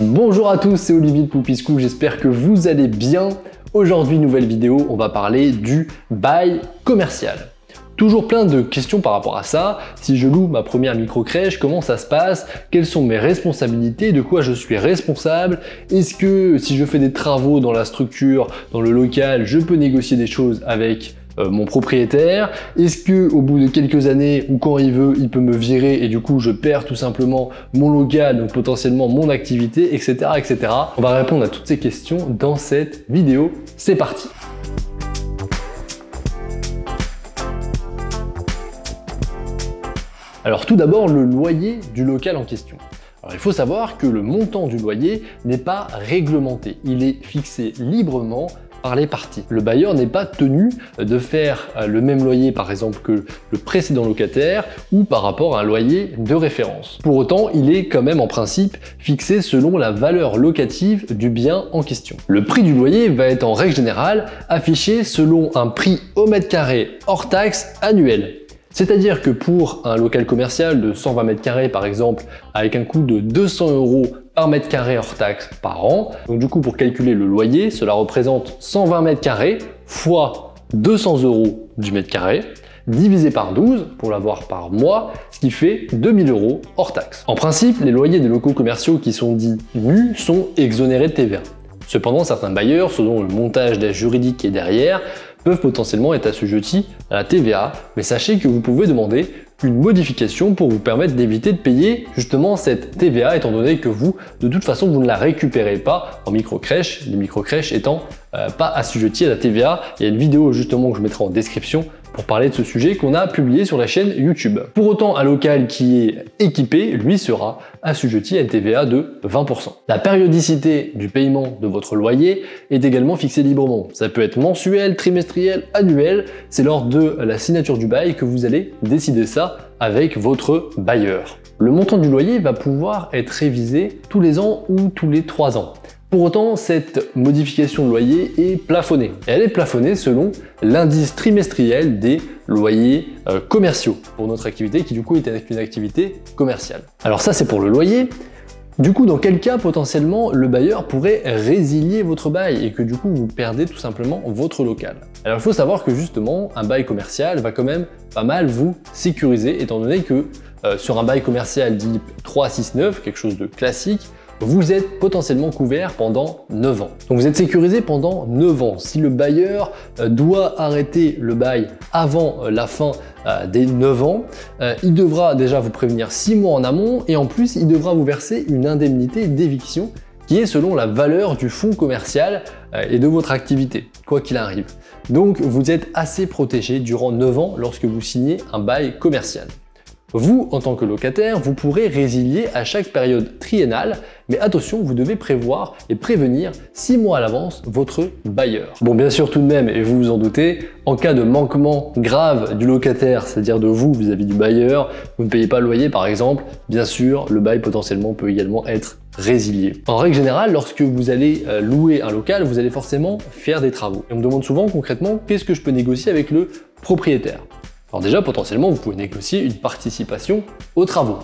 Bonjour à tous, c'est Olivier de Poupiscou, j'espère que vous allez bien. Aujourd'hui, nouvelle vidéo, on va parler du bail commercial. Toujours plein de questions par rapport à ça. Si je loue ma première micro-crèche, comment ça se passe? Quelles sont mes responsabilités? De quoi je suis responsable? Est-ce que si je fais des travaux dans la structure, dans le local, je peux négocier des choses avec mon propriétaire? Est-ce que au bout de quelques années ou quand il veut, il peut me virer et du coup je perds tout simplement mon local, donc potentiellement mon activité, etc., etc. On va répondre à toutes ces questions dans cette vidéo. C'est parti! Alors tout d'abord, le loyer du local en question. Alors, il faut savoir que le montant du loyer n'est pas réglementé, il est fixé librement par les parties. Le bailleur n'est pas tenu de faire le même loyer par exemple que le précédent locataire ou par rapport à un loyer de référence. Pour autant, il est quand même en principe fixé selon la valeur locative du bien en question. Le prix du loyer va être en règle générale affiché selon un prix au mètre carré hors taxe annuel. C'est-à-dire que pour un local commercial de 120 mètres carrés par exemple, avec un coût de 200 € par mètre carré hors taxe par an, donc du coup pour calculer le loyer, cela représente 120 mètres carrés fois 200 € du mètre carré, divisé par 12 pour l'avoir par mois, ce qui fait 2000 € hors taxe. En principe, les loyers des locaux commerciaux qui sont dits nus sont exonérés de TVA. Cependant, certains bailleurs, selon le montage d'aide juridique qui est derrière, peuvent potentiellement être assujettis à la TVA, mais sachez que vous pouvez demander une modification pour vous permettre d'éviter de payer justement cette TVA, étant donné que vous, de toute façon, vous ne la récupérez pas en micro-crèche, les micro-crèches étant pas assujetties à la TVA. Il y a une vidéo justement que je mettrai en description pour parler de ce sujet qu'on a publié sur la chaîne YouTube. Pour autant, un local qui est équipé, lui, sera assujetti à une TVA de 20%. La périodicité du paiement de votre loyer est également fixée librement. Ça peut être mensuel, trimestriel, annuel. C'est lors de la signature du bail que vous allez décider ça avec votre bailleur. Le montant du loyer va pouvoir être révisé tous les ans ou tous les 3 ans. Pour autant, cette modification de loyer est plafonnée. Et elle est plafonnée selon l'indice trimestriel des loyers commerciaux pour notre activité qui du coup est une activité commerciale. Alors ça c'est pour le loyer. Du coup, dans quel cas potentiellement le bailleur pourrait résilier votre bail et que du coup vous perdez tout simplement votre local? Alors il faut savoir que justement un bail commercial va quand même pas mal vous sécuriser étant donné que sur un bail commercial dit 3-6-9, quelque chose de classique, vous êtes potentiellement couvert pendant 9 ans. Donc vous êtes sécurisé pendant 9 ans. Si le bailleur doit arrêter le bail avant la fin des 9 ans, il devra déjà vous prévenir 6 mois en amont et en plus il devra vous verser une indemnité d'éviction qui est selon la valeur du fonds commercial et de votre activité, quoi qu'il arrive. Donc vous êtes assez protégé durant 9 ans lorsque vous signez un bail commercial. Vous, en tant que locataire, vous pourrez résilier à chaque période triennale, mais attention, vous devez prévoir et prévenir 6 mois à l'avance votre bailleur. Bon, bien sûr, tout de même, et vous vous en doutez, en cas de manquement grave du locataire, c'est-à-dire de vous vis-à-vis du bailleur, vous ne payez pas le loyer par exemple, bien sûr, le bail potentiellement peut également être résilié. En règle générale, lorsque vous allez louer un local, vous allez forcément faire des travaux. Et on me demande souvent concrètement, qu'est-ce que je peux négocier avec le propriétaire ? Alors déjà, potentiellement, vous pouvez négocier une participation aux travaux.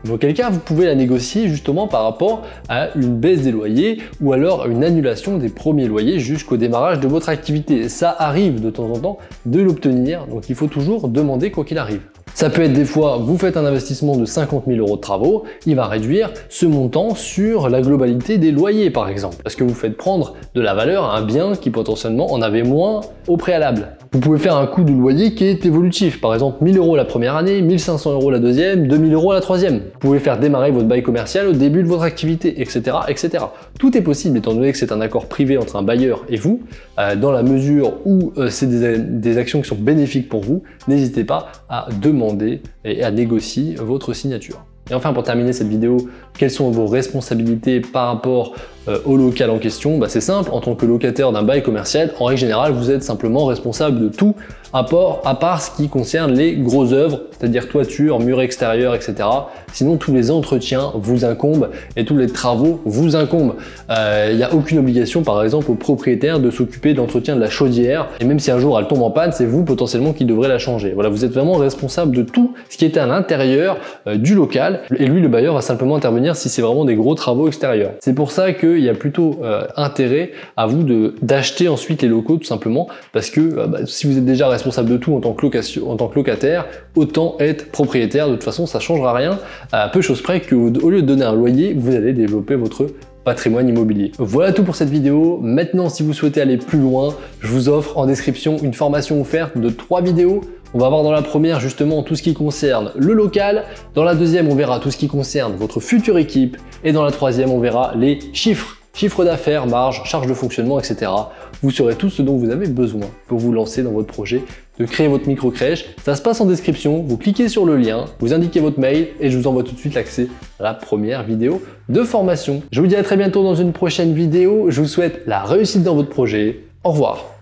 Dans quel cas, vous pouvez la négocier justement par rapport à une baisse des loyers ou alors une annulation des premiers loyers jusqu'au démarrage de votre activité. Ça arrive de temps en temps de l'obtenir, donc il faut toujours demander quoi qu'il arrive. Ça peut être des fois, vous faites un investissement de 50 000 € de travaux, il va réduire ce montant sur la globalité des loyers par exemple, parce que vous faites prendre de la valeur à un bien qui potentiellement en avait moins au préalable. Vous pouvez faire un coût du loyer qui est évolutif, par exemple 1000 € la première année, 1500 € la deuxième, 2000 € la troisième. Vous pouvez faire démarrer votre bail commercial au début de votre activité, etc., etc. Tout est possible étant donné que c'est un accord privé entre un bailleur et vous, dans la mesure où c'est des actions qui sont bénéfiques pour vous, n'hésitez pas à demander et à négocier votre signature. Et enfin, pour terminer cette vidéo, quelles sont vos responsabilités par rapport au local en question? C'est simple, en tant que locataire d'un bail commercial, en règle générale, vous êtes simplement responsable de tout, à part ce qui concerne les grosses œuvres, c'est-à-dire toiture, murs extérieurs, etc. Sinon, tous les entretiens vous incombent et tous les travaux vous incombent. Il n'y a aucune obligation, par exemple, au propriétaire de s'occuper de l'entretien de la chaudière. Et même si un jour elle tombe en panne, c'est vous potentiellement qui devrez la changer. Voilà, vous êtes vraiment responsable de tout ce qui est à l'intérieur du local. Et lui, le bailleur, va simplement intervenir si c'est vraiment des gros travaux extérieurs. C'est pour ça qu'il y a plutôt intérêt à vous d'acheter ensuite les locaux, tout simplement, parce que si vous êtes déjà responsable de tout en tant que locataire, autant être propriétaire. De toute façon, ça changera rien, à peu chose près qu'au lieu de donner un loyer, vous allez développer votre patrimoine immobilier. Voilà tout pour cette vidéo. Maintenant, si vous souhaitez aller plus loin, je vous offre en description une formation offerte de 3 vidéos. On va voir dans la première justement tout ce qui concerne le local, dans la deuxième on verra tout ce qui concerne votre future équipe et dans la troisième on verra les chiffres d'affaires, marge, charges de fonctionnement, etc. Vous saurez tout ce dont vous avez besoin pour vous lancer dans votre projet de créer votre micro-crèche. Ça se passe en description, vous cliquez sur le lien, vous indiquez votre mail et je vous envoie tout de suite l'accès à la première vidéo de formation. Je vous dis à très bientôt dans une prochaine vidéo, je vous souhaite la réussite dans votre projet. Au revoir.